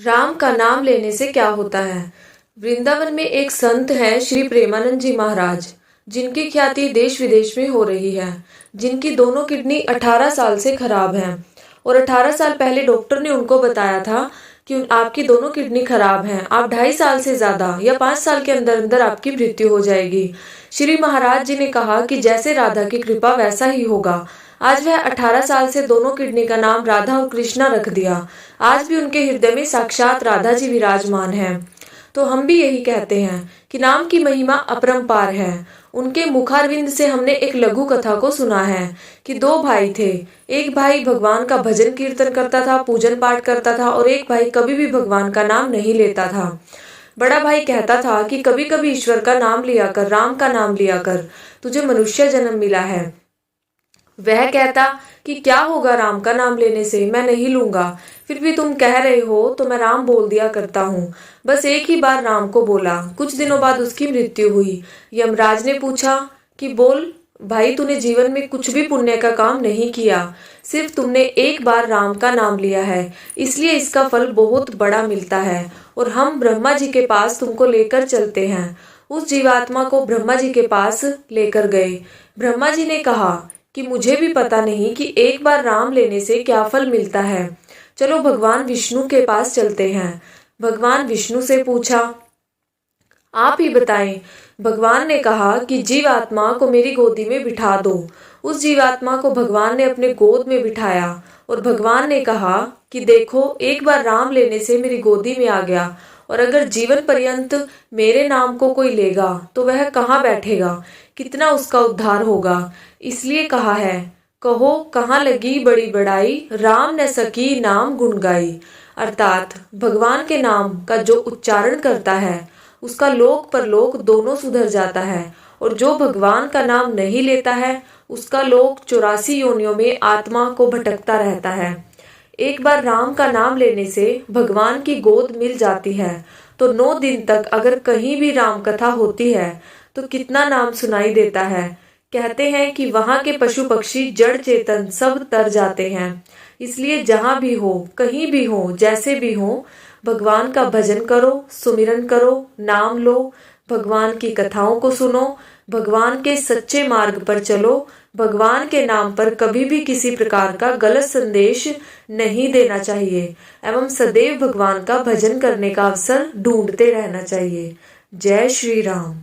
राम का नाम लेने से क्या होता है। वृंदावन में एक संत हैं श्री प्रेमानंद जी महाराज, जिनकी ख्याति देश विदेश में हो रही है। जिनकी दोनों किडनी 18 साल से खराब हैं और 18 साल पहले डॉक्टर ने उनको बताया था कि आपकी दोनों किडनी खराब हैं, आप 2.5 साल से ज्यादा या 5 साल के अंदर अंदर आपकी मृत्यु हो जाएगी। श्री महाराज जी ने कहा कि जैसे राधा की कृपा वैसा ही होगा। आज वह 18 साल से दोनों किडनी का नाम राधा और कृष्णा रख दिया। आज भी उनके हृदय में साक्षात राधा जी विराजमान हैं। तो हम भी यही कहते हैं कि नाम की महिमा अपरंपार है। उनके मुखारविंद से हमने एक लघु कथा को सुना है कि 2 भाई थे। एक भाई भगवान का भजन कीर्तन करता था, पूजन पाठ करता था, और एक भाई कभी भी भगवान का नाम नहीं लेता था। बड़ा भाई कहता था कि कभी कभी ईश्वर का नाम लिया कर, राम का नाम लिया कर, तुझे मनुष्य जन्म मिला है। वह कहता कि क्या होगा राम का नाम लेने से, मैं नहीं लूंगा। फिर भी तुम कह रहे हो तो मैं राम बोल दिया करता हूँ। बस एक ही बार राम को बोला। कुछ दिनों बाद उसकी मृत्यु हुई। यमराज ने पूछा कि बोल भाई, तूने जीवन में कुछ भी पुण्य का काम नहीं किया, सिर्फ तुमने एक बार राम का नाम लिया है, इसलिए इसका फल बहुत बड़ा मिलता है और हम ब्रह्मा जी के पास तुमको लेकर चलते हैं। उस जीवात्मा को ब्रह्मा जी के पास लेकर गए। ब्रह्मा जी ने कहा कि मुझे भी पता नहीं कि एक बार राम लेने से क्या फल मिलता है, चलो भगवान विष्णु के पास चलते हैं। भगवान विष्णु से पूछा, आप ही बताएं। भगवान ने कहा कि जीवात्मा को मेरी गोदी में बिठा दो। उस जीवात्मा को भगवान ने अपने गोद में बिठाया और भगवान ने कहा कि देखो, एक बार राम लेने से मेरी गोदी में आ गया, और अगर जीवन पर्यंत मेरे नाम को कोई लेगा तो वह कहाँ बैठेगा, कितना उसका उद्धार होगा। इसलिए कहा है, कहो कहाँ लगी बड़ी बड़ाई, राम न सकी नाम गुण गाई। अर्थात भगवान के नाम का जो उच्चारण करता है उसका लोक परलोक दोनों सुधर जाता है, और जो भगवान का नाम नहीं लेता है उसका लोक 84 योनियों में आत्मा को भटकता रहता है। एक बार राम का नाम लेने से भगवान की गोद मिल जाती है तो 9 दिन तक अगर कहीं भी राम कथा होती है तो कितना नाम सुनाई देता है। कहते हैं कि वहां के पशु पक्षी जड़ चेतन सब तर जाते हैं। इसलिए जहां भी हो, कहीं भी हो, जैसे भी हो, भगवान का भजन करो, सुमिरन करो, नाम लो, भगवान की कथाओं को सुनो, भगवान के सच्चे मार्ग पर चलो। भगवान के नाम पर कभी भी किसी प्रकार का गलत संदेश नहीं देना चाहिए एवं सदैव भगवान का भजन करने का अवसर ढूंढते रहना चाहिए। जय श्री राम।